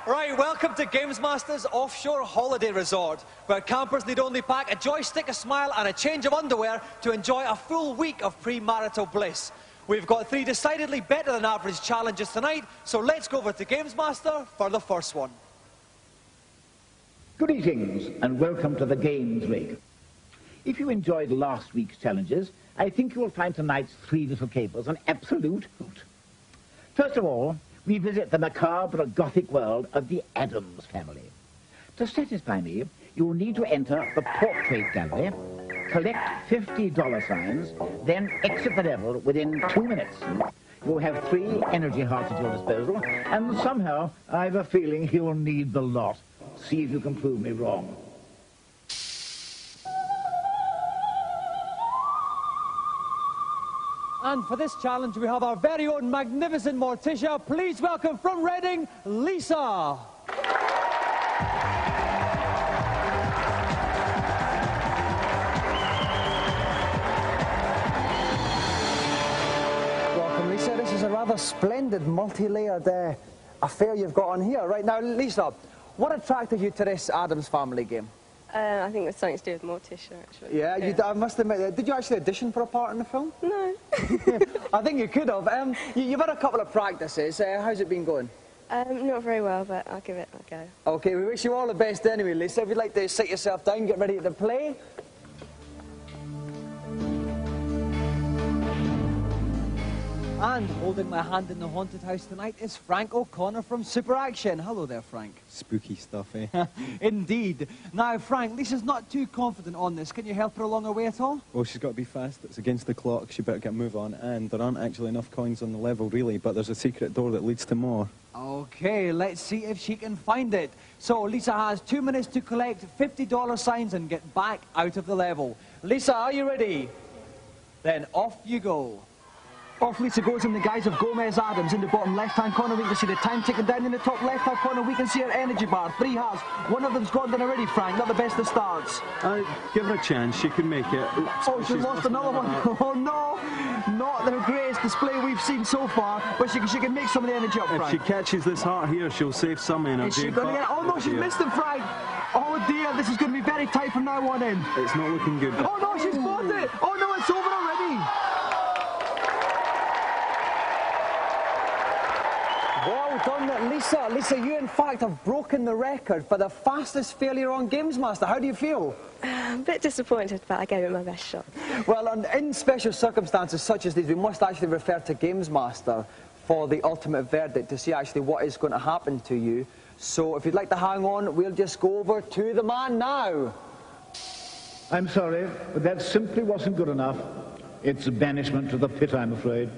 Right, welcome to Gamesmaster's Offshore Holiday Resort, where campers need only pack a joystick, a smile and a change of underwear to enjoy a full week of premarital bliss. We've got 3 decidedly better than average challenges tonight, so let's go over to Gamesmaster for the first one. Greetings and welcome to the Games Rig. If you enjoyed last week's challenges, I think you will find tonight's 3 little capers an absolute hoot. First of all, we visit the macabre Gothic world of the Addams family. To satisfy me, you will need to enter the portrait gallery, collect $50 signs, then exit the level within 2 minutes. You'll have 3 energy hearts at your disposal, and somehow I have a feeling you'll need the lot. See if you can prove me wrong. And for this challenge, we have our very own magnificent Morticia. Please welcome from Reading, Lisa. Welcome, Lisa. This is a rather splendid multi-layered affair you've got on here. Right now, Lisa, what attracted you to this Addams Family game? I think it was something to do with Morticia, actually. Yeah, I must admit, did you actually audition for a part in the film? No. I think you could have. You've had a couple of practices. How's it been going? Not very well, but I'll give it a go. OK, we wish you all the best anyway, Lisa. If you'd like to sit yourself down, get ready to play. And holding my hand in the haunted house tonight is Frank O'Connor from Super Action. Hello there, Frank. Spooky stuff, eh? Indeed. Now, Frank, Lisa's not too confident on this. Can you help her along her way at all? Well, she's got to be fast. It's against the clock. She better get a move on. And there aren't actually enough coins on the level, really, but there's a secret door that leads to more. OK, let's see if she can find it. So, Lisa has 2 minutes to collect $50 signs and get back out of the level. Lisa, are you ready? Then off you go. Off Lisa goes in the guise of Gomez Addams. In the bottom left-hand corner, we can see the time ticking down. In the top left-hand corner, we can see her energy bar. 3 hearts. One of them's gone down already, Frank. Not the best of starts. Give her a chance. She can make it. Oh, she's lost another one. Oh, no. Not the greatest display we've seen so far, but she can make some of the energy up, Frank. If she catches this heart here, she'll save some energy. Is she going to get it? Oh, no, she's missed it, Frank. Oh, dear, this is going to be very tight from now on in. It's not looking good. Oh, no, she's got it. Oh, no, it's over already. Well done, Lisa. Lisa, you in fact have broken the record for the fastest failure on Gamesmaster. How do you feel? I'm a bit disappointed, but I gave it my best shot. Well, in special circumstances such as these, we must actually refer to Gamesmaster for the ultimate verdict to see actually what is going to happen to you. So if you'd like to hang on, we'll just go over to the man now. I'm sorry, but that simply wasn't good enough. It's a banishment to the pit, I'm afraid.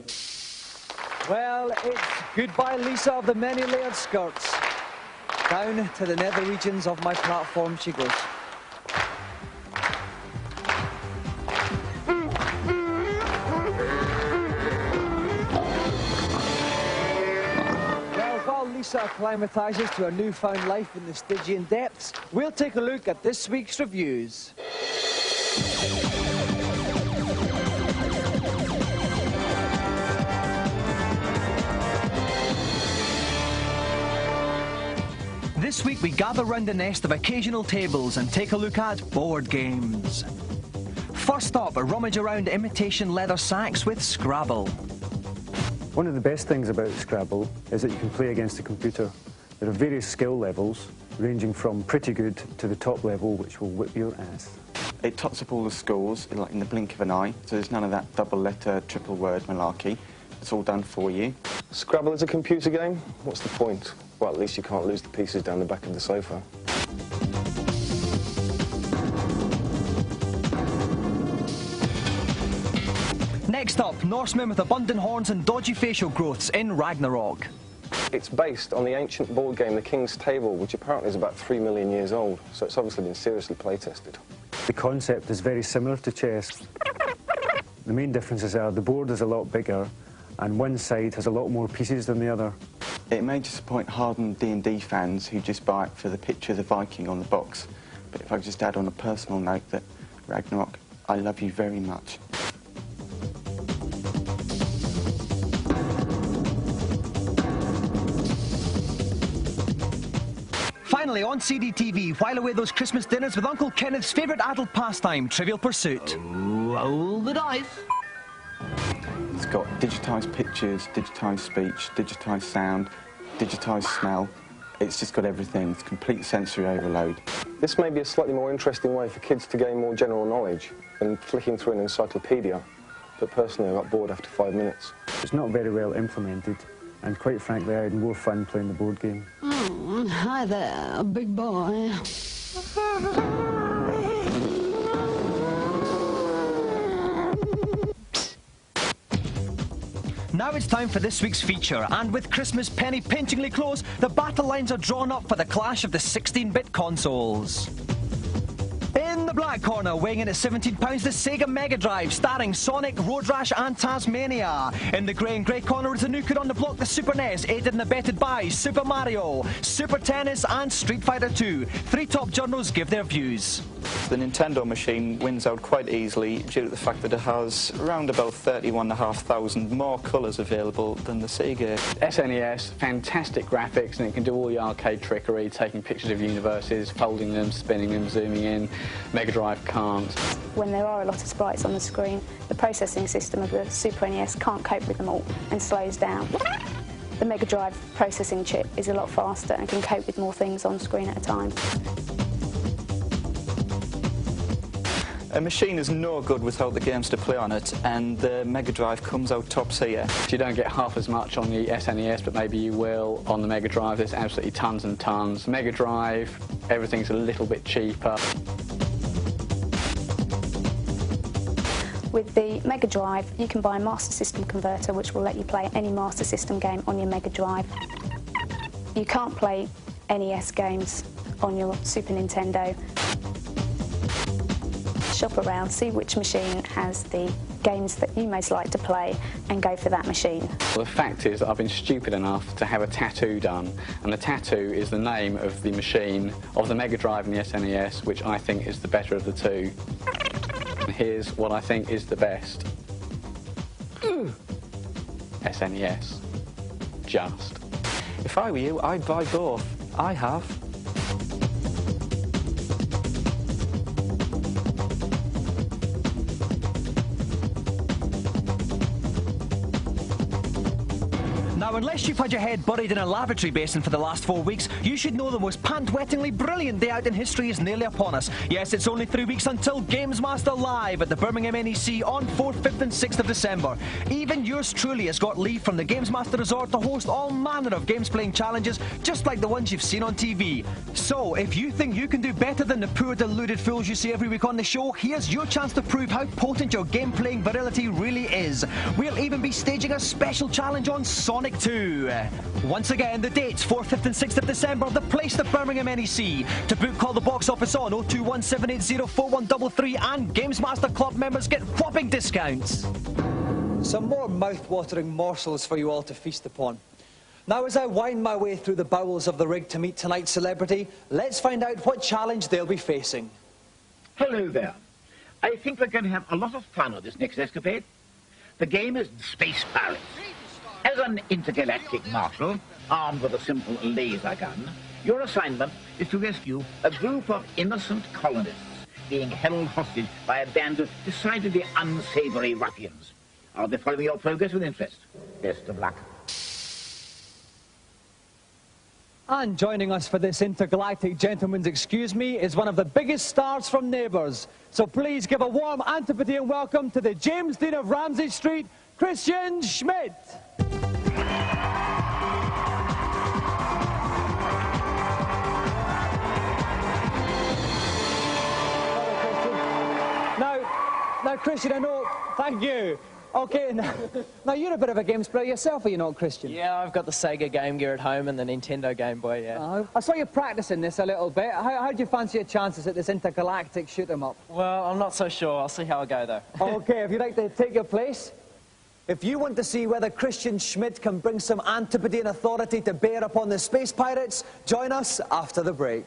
Well, it's goodbye, Lisa of the many-layered skirts. Down to the nether regions of my platform she goes. Well, while Lisa acclimatises to her newfound life in the Stygian depths, we'll take a look at this week's reviews. This week we gather round the nest of occasional tables and take a look at board games. First up, rummage around imitation leather sacks with Scrabble. One of the best things about Scrabble is that you can play against a computer. There are various skill levels, ranging from pretty good to the top level, which will whip your ass. It tots up all the scores in the blink of an eye, so there's none of that double-letter, triple-word malarkey. It's all done for you. Scrabble is a computer game? What's the point? Well, at least you can't lose the pieces down the back of the sofa. Next up, Norsemen with abundant horns and dodgy facial growths in Ragnarok. It's based on the ancient board game The King's Table, which apparently is about 3 million years old, so it's obviously been seriously play-tested. The concept is very similar to chess. The main differences are the board is a lot bigger and one side has a lot more pieces than the other. It may disappoint hardened D&D fans who just buy it for the picture of the Viking on the box. But if I could just add on a personal note that, Ragnarok, I love you very much. finally, on CDTV, while away those Christmas dinners with Uncle Kenneth's favourite adult pastime, Trivial Pursuit. Roll the dice. It's got digitised pictures, digitised speech, digitised sound, digitised smell. It's just got everything. It's complete sensory overload. This may be a slightly more interesting way for kids to gain more general knowledge than flicking through an encyclopedia, but personally I got bored after 5 minutes. It's not very well implemented, and quite frankly, I had more fun playing the board game. Oh, hi there, big boy. Now it's time for this week's feature, and with Christmas penny pinchingly close, the battle lines are drawn up for the clash of the 16-bit consoles. In the black corner, weighing in at £17, the Sega Mega Drive, starring Sonic, Road Rash and Tasmania. In the grey and grey corner is the new kid on the block, the Super NES, aided and abetted by Super Mario, Super Tennis and Street Fighter 2. Three top journals give their views. The Nintendo machine wins out quite easily due to the fact that it has around about 31,500 more colours available than the Sega. SNES, fantastic graphics, and it can do all the arcade trickery, taking pictures of universes, folding them, spinning them, zooming in. Mega Drive can't. When there are a lot of sprites on the screen, the processing system of the Super NES can't cope with them all and slows down. The Mega Drive processing chip is a lot faster and can cope with more things on screen at a time. A machine is no good without the games to play on it, and the Mega Drive comes out tops here. You don't get half as much on the SNES, but maybe you will on the Mega Drive. There's absolutely tons and tons. Mega Drive, everything's a little bit cheaper. With the Mega Drive, you can buy a Master System converter which will let you play any Master System game on your Mega Drive. You can't play NES games on your Super Nintendo. Shop around, see which machine has the games that you most like to play and go for that machine. Well, the fact is that I've been stupid enough to have a tattoo done, and the tattoo is the name of the machine of the Mega Drive and the SNES, which I think is the better of the two. And here's what I think is the best. SNES. Just. If I were you, I'd buy both. I have. Now, unless you've had your head buried in a lavatory basin for the last 4 weeks, you should know the most pant-wettingly brilliant day out in history is nearly upon us. Yes, it's only 3 weeks until Gamesmaster Live at the Birmingham NEC on 4th, 5th and 6th of December. Even yours truly has got leave from the Gamesmaster Resort to host all manner of games-playing challenges, just like the ones you've seen on TV. So, if you think you can do better than the poor deluded fools you see every week on the show, here's your chance to prove how potent your game-playing virility really is. We'll even be staging a special challenge on Sonic 2. Once again, the dates 4th, 5th and 6th of December, the place, the Birmingham NEC. To book, call the box office on 02178041333, and Gamesmaster Club members get whopping discounts. Some more mouth-watering morsels for you all to feast upon. Now, as I wind my way through the bowels of the rig to meet tonight's celebrity, let's find out what challenge they'll be facing. Hello there. I think we're going to have a lot of fun on this next escapade. The game is Space Pirates. As an intergalactic marshal, armed with a simple laser gun, your assignment is to rescue a group of innocent colonists being held hostage by a band of decidedly unsavory ruffians. I'll be following your progress with interest. Best of luck. And joining us for this intergalactic gentleman's excuse me is one of the biggest stars from Neighbours. So please give a warm Antipodean welcome to the James Dean of Ramsay Street, Christian Schmidt. Now, Christian, I know, thank you. Okay, now you're a bit of a games player yourself, are you not, Christian? Yeah, I've got the Sega Game Gear at home and the Nintendo Game Boy, yeah. I saw you practicing this a little bit. How do you fancy your chances at this intergalactic shoot-'em-up? Well, I'm not so sure. I'll see how I go, though. Okay, if you'd like to take your place. If you want to see whether Christian Schmidt can bring some Antipodean authority to bear upon the Space Pirates, join us after the break.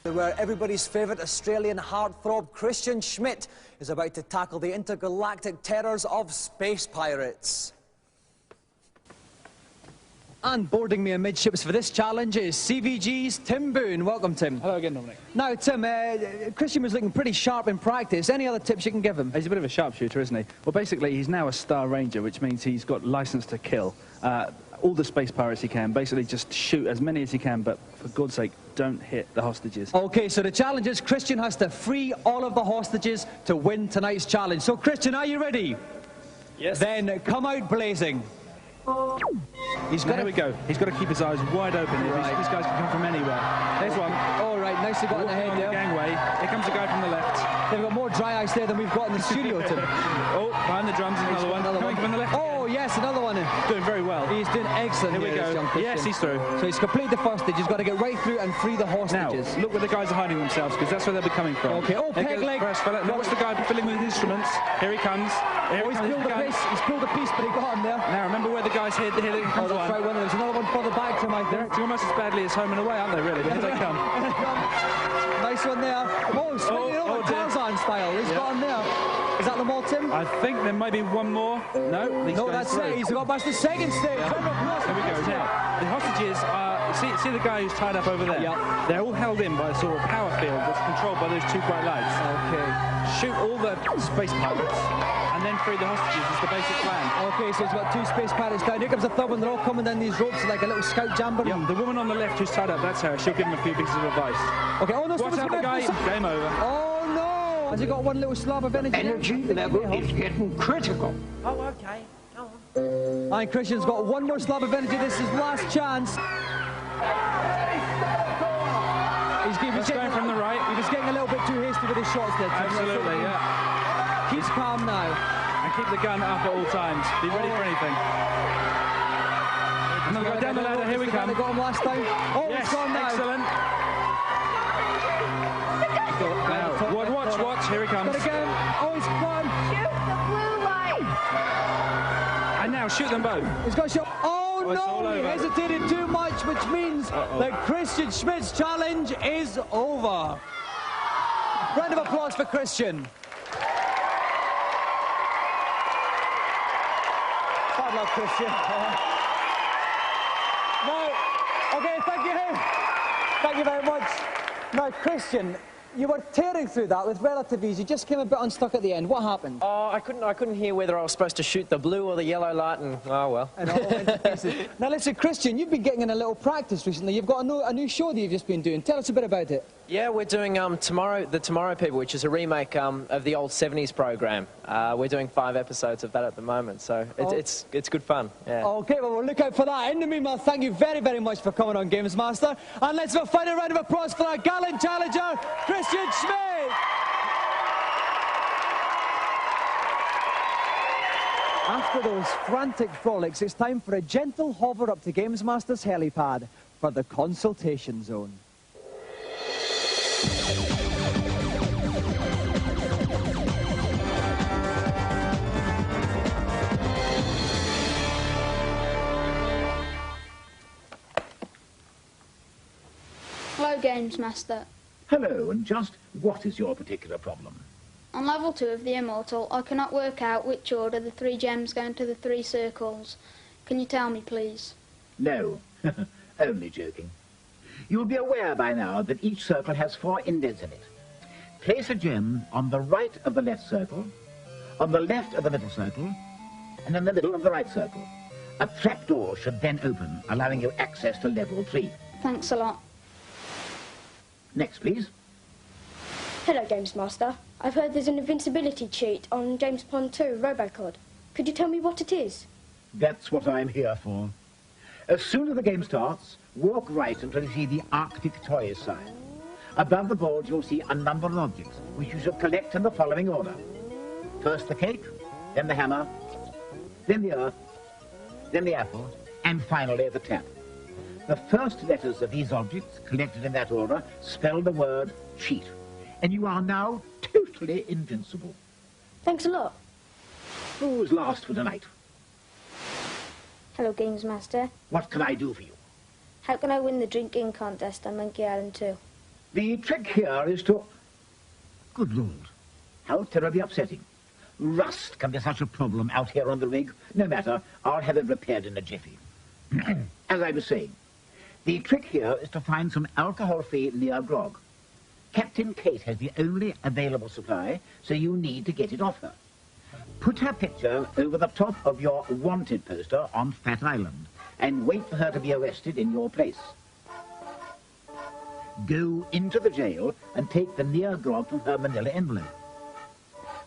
The where everybody's favourite Australian heartthrob Christian Schmidt is about to tackle the intergalactic terrors of space pirates. And boarding me amidships for this challenge is CVG's Tim Boone. Welcome, Tim. Hello again, Dominic. Now, Tim, Christian was looking pretty sharp in practice. Any other tips you can give him? He's a bit of a sharpshooter, isn't he? Well, basically, he's now a Star Ranger, which means he's got license to kill all the space pirates he can. Basically, just shoot as many as he can, but for God's sake, don't hit the hostages. OK, so the challenge is Christian has to free all of the hostages to win tonight's challenge. So, Christian, are you ready? Yes. Then come out blazing. Here we go. He's got to keep his eyes wide open. Right. These guys can come from anywhere. There's one. All right, nicely got in the head there. Gangway. Here comes a guy from the left. They've got more dry ice there than we've got in the studio, Tim. Oh, behind the drums is another one. Coming from the left. Oh, yes, another one. Doing very well. He's doing excellent. Here we go. Yes, he's through. So he's completed the first stage. He's got to get right through and free the hostages. Now, look where the guys are hiding themselves, because that's where they'll be coming from. Okay. Oh, peg leg. Look, watch the guy filling with instruments. Here he comes. He's pulled a piece, but he got him there. Now, remember where the guys here comes that's right. There's another one further back to him, I think. It's almost as badly as home and away, aren't they, really? But here they come. Nice one there. Oh, swinging over Tarzan style. He's got him there. Is that them all, Tim? I think there may be one more. No, that's it. He's got past the second stage. There we go. Now, the hostages are... See the guy who's tied up over there? Yep. They're all held in by a sort of power field that's controlled by those two bright lights. Okay. Shoot all the space pirates and then free the hostages is the basic plan. Okay, so he's got two space pirates down. Here comes the third one. They're all coming down these ropes like a little scout jamboree. Yeah, the woman on the left who's tied up, that's her. She'll give him a few pieces of advice. Okay, oh no, watch out the guy. Game over. Oh no! Has he got one little slab of energy? Energy level is getting critical. Oh, okay. Go on. And Christian's got one more slab of energy. This is last chance. He's going from the right. He was getting a little bit too hasty with his shots there. Absolutely, yeah. He's calm now. And keep the gun up at all times. Be ready for anything. And they'll go down the ladder. Here we come. They got him last time. Oh, yes, he's gone now. Excellent. Now, watch. Here he comes. Again. Oh, he's gone. Shoot the blue light. And now shoot them both. He's got a shot. Oh, no, he hesitated too much, which means that Christian Schmidt's challenge is over. Round of applause for Christian. Hard luck, Christian. Now, okay, thank you. Thank you very much. Now, Christian, you were tearing through that with relative ease. You just came a bit unstuck at the end. What happened? Oh, I couldn't hear whether I was supposed to shoot the blue or the yellow light, and oh well. And all went to pieces. Now listen, Christian, you've been getting in a little practice recently. You've got a new show that you've just been doing. Tell us a bit about it. Yeah, we're doing The Tomorrow People, which is a remake of the old 70s program. We're doing 5 episodes of that at the moment, so it's good fun. Yeah. Okay, well, we'll look out for that. In the meanwhile, thank you very, very much for coming on Gamesmaster. And let's have a final round of applause for our gallant challenger, Christian Schmidt. After those frantic frolics, it's time for a gentle hover up to Gamesmaster's helipad for the consultation zone. Hello, Gamesmaster. Hello, and just what is your particular problem? On level 2 of the Immortal, I cannot work out which order the 3 gems go into the 3 circles. Can you tell me, please? No, only joking. You'll be aware by now that each circle has 4 indents in it. Place a gem on the right of the left circle, on the left of the middle circle, and in the middle of the right circle. A trapdoor should then open, allowing you access to level 3. Thanks a lot. Next, please. Hello, Gamesmaster. I've heard there's an invincibility cheat on James Bond 2 Robocod. Could you tell me what it is? That's what I'm here for. As soon as the game starts, walk right until you see the Arctic Toys sign. Above the board, you'll see a number of objects, which you should collect in the following order. First the cake, then the hammer, then the earth, then the apple, and finally the tap. The first letters of these objects, collected in that order, spell the word cheat. And you are now totally invincible. Thanks a lot. Who's last for tonight? Hello, Gamesmaster. What can I do for you? How can I win the drinking contest on Monkey Island 2? The trick here is to... Good Lord, how terribly upsetting. Rust can be such a problem out here on the rig. No matter, I'll have it repaired in a jiffy. As I was saying, the trick here is to find some alcohol-free near grog. Captain Kate has the only available supply, so you need to get it off her. Put her picture over the top of your wanted poster on Fat Island and wait for her to be arrested in your place. Go into the jail and take the near grog from her manila envelope.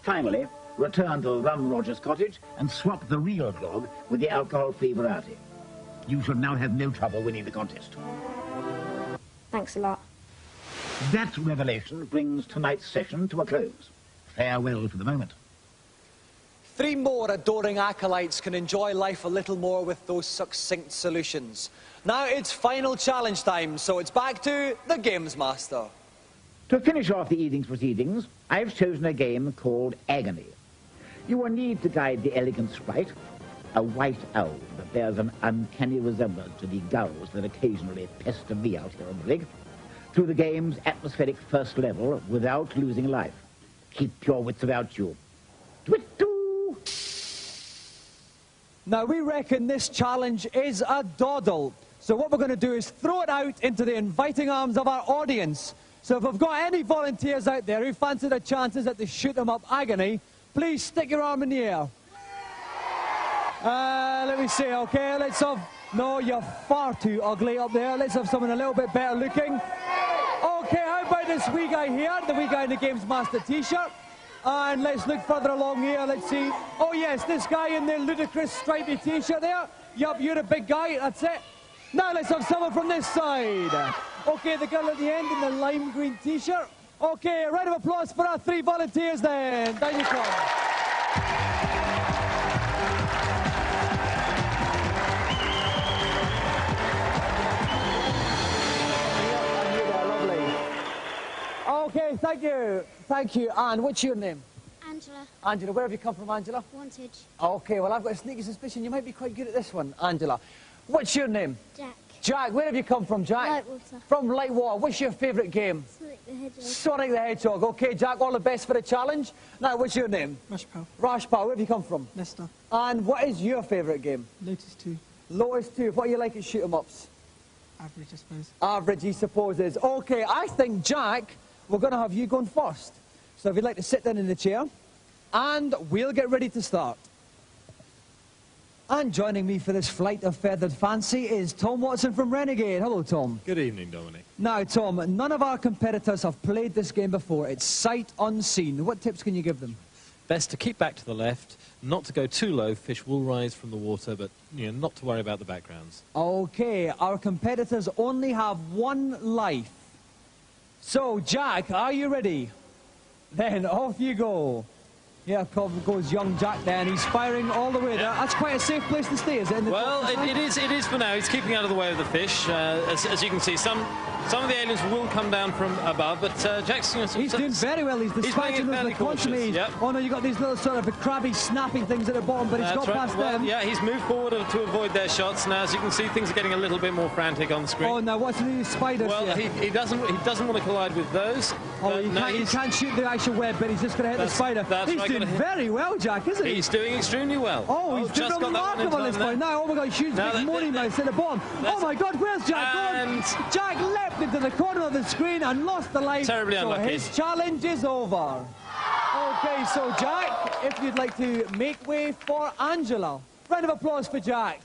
Finally, return to Rum Rogers' cottage and swap the real grog with the alcohol-free variety. You should now have no trouble winning the contest. Thanks a lot. That revelation brings tonight's session to a close. Farewell for the moment. 3 more adoring acolytes can enjoy life a little more with those succinct solutions. Now it's final challenge time, so it's back to the Gamesmaster. To finish off the evening's proceedings, I've chosen a game called Agony. You will need to guide the elegant sprite, a white owl that bears an uncanny resemblance to the gulls that occasionally pester me out here on the rig, through the game's atmospheric first level without losing life. Keep your wits about you. Twit-doo! Now we reckon this challenge is a doddle. So what we're going to do is throw it out into the inviting arms of our audience. So if we've got any volunteers out there who fancy their chances at the shoot 'em up agony, please stick your arm in the air. Let me see, okay, let's have... No, you're far too ugly up there. Let's have someone a little bit better looking. Okay, how about this wee guy here, the wee guy in the Gamesmaster t-shirt? And let's look further along here, let's see. Oh yes, this guy in the ludicrous stripy t-shirt there. Yup, you're a big guy, that's it. Now let's have someone from this side. Okay, the girl at the end in the lime green t-shirt. Okay, a round of applause for our 3 volunteers then. Down you come. Okay, thank you. Thank you. Anne, what's your name? Angela. Angela, where have you come from, Angela? Wantage. Okay, well, I've got a sneaky suspicion you might be quite good at this one, Angela. What's your name? Jack. Jack, where have you come from, Jack? Lightwater. From Lightwater. What's your favourite game? Sonic the Hedgehog. Sonic the Hedgehog. Okay, Jack, all the best for the challenge. Now, what's your name? Rashpal. Rashpal, where have you come from? Leicester. And what is your favourite game? Lotus 2. Lotus 2. What do you like at shoot-em-ups? Average, I suppose. Average, he supposes. Okay, I think, Jack, we're going to have you going first. So if you'd like to sit down in the chair, and we'll get ready to start. And joining me for this flight of feathered fancy is Tom Watson from Renegade. Hello, Tom. Good evening, Dominic. Now, Tom, none of our competitors have played this game before. It's sight unseen. What tips can you give them? Best to keep back to the left, not to go too low. Fish will rise from the water, but not to worry about the backgrounds. Okay, our competitors only have 1 life. So, Jack, are you ready? Then off you go. Yeah, goes young Jack then. He's firing all the way there. That's quite a safe place to stay, is it? Well, it is for now. He's keeping out of the way of the fish. As you can see, some of the aliens will come down from above, but Jack's... he's doing very well. He's dispatching those constantly. Yep. Oh, no, you've got these little sort of crabby snapping things at the bottom, but he's got past them. Yeah, he's moved forward to avoid their shots. Now, as you can see, things are getting a little bit more frantic on the screen. Oh, now, what's these spiders Well, here? he doesn't want to collide with those. Oh, he can't shoot the actual web, but he's just going to hit the spider. He's doing very well, Jack, isn't he? He's doing extremely well. Oh, he's doing remarkable at this point. Now, oh my God, huge big money mouse at the bottom. Oh my God, where's Jack gone? Jack leapt into the corner of the screen and lost the life. Terribly unlucky. So his challenge is over. Okay, so Jack, if you'd like to make way for Angela. Round of applause for Jack.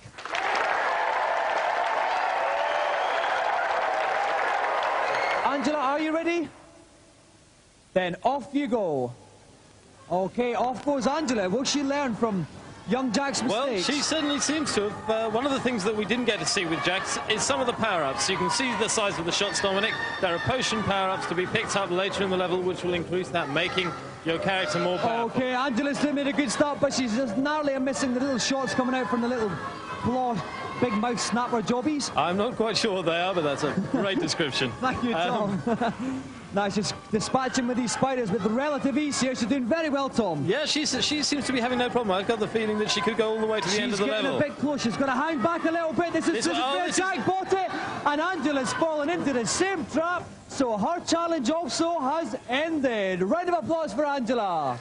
Angela, are you ready? Then off you go. Okay, off goes Angela. Will she learn from young Jack's mistakes? Well, she certainly seems to have. One of the things that we didn't get to see with Jack is some of the power-ups. You can see the size of the shots, Dominic. There are potion power-ups to be picked up later in the level, which will increase that, making your character more powerful. Okay, Angela's made a good start, but she's just narrowly missing the little shots coming out from the little claw, big mouth snapper jobbies. I'm not quite sure what they are, but that's a great description. Thank you, Tom. Now she's dispatching with these spiders with relative ease here. She's doing very well, Tom. Yeah, she seems to be having no problem. I've got the feeling that she could go all the way to the end of the level. She's getting a bit close. She's going to hang back a little bit. This is where Jack bought it. And Angela's fallen into the same trap, so her challenge also has ended. Round of applause for Angela.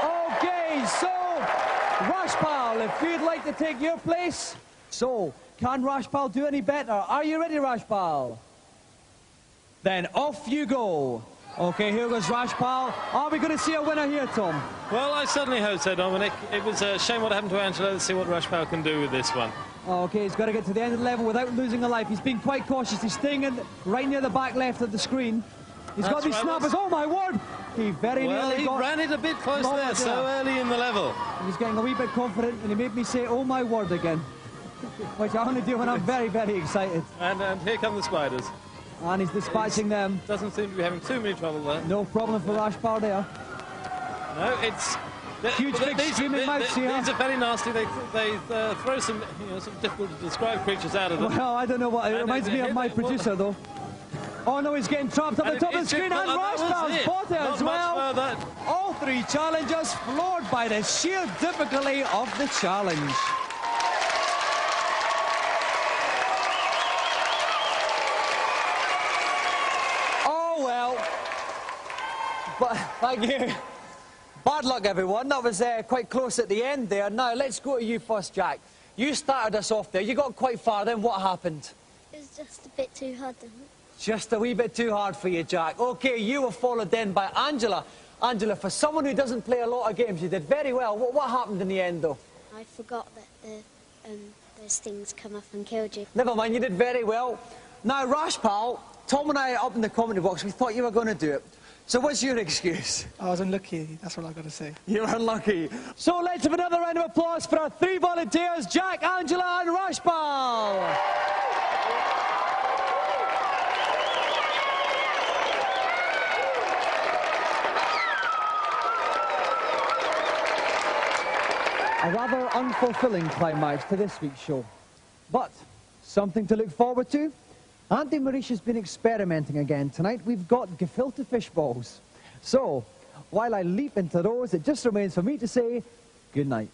Okay, so Rashpal, if you'd like to take your place. So, can Rashpal do any better? Are you ready, Rashpal? Then off you go. Okay, here goes Rashpal. Are we going to see a winner here, Tom? Well, I certainly hope so, Dominic. It was a shame what happened to Angela. Let's see what Rashpal can do with this one. Okay, he's got to get to the end of the level without losing a life. He's been quite cautious. He's staying in right near the back left of the screen. He's got these snappers. Oh, my word! He very nearly got... He ran it a bit close there, so early in the level. He's getting a wee bit confident, and he made me say, oh, my word, again. Which I only do when I'm very, very excited. And here come the spiders. And he's dispatching them. Doesn't seem to be having too many trouble there. No problem for Rashpal there. No, it's... Huge, big, screaming mouths here. These are very nasty. They throw some, some difficult to describe creatures out of them. Well, I don't know what... It reminds me of my producer, though. Oh, no, he's getting trapped up the top of the screen. And Rashpal's spotted as well. All three challengers floored by the sheer difficulty of the challenge. But, thank you. Bad luck, everyone. That was quite close at the end there. Now, let's go to you first, Jack. You started us off there. You got quite far, then what happened? It was just a bit too hard, didn't it? Just a wee bit too hard for you, Jack. OK, you were followed then by Angela. Angela, for someone who doesn't play a lot of games, you did very well. What happened in the end, though? I forgot that those things come up and killed you. Never mind, you did very well. Now, Rashpal, Tom and I up in the commentary box, we thought you were going to do it. So what's your excuse? I was unlucky, that's what I've got to say. You were unlucky. So let's have another round of applause for our three volunteers, Jack, Angela and Rashpal. A rather unfulfilling climax to this week's show. But something to look forward to. Auntie Marisha's been experimenting again. Tonight we've got gefilte fish balls. So, while I leap into those, it just remains for me to say good night.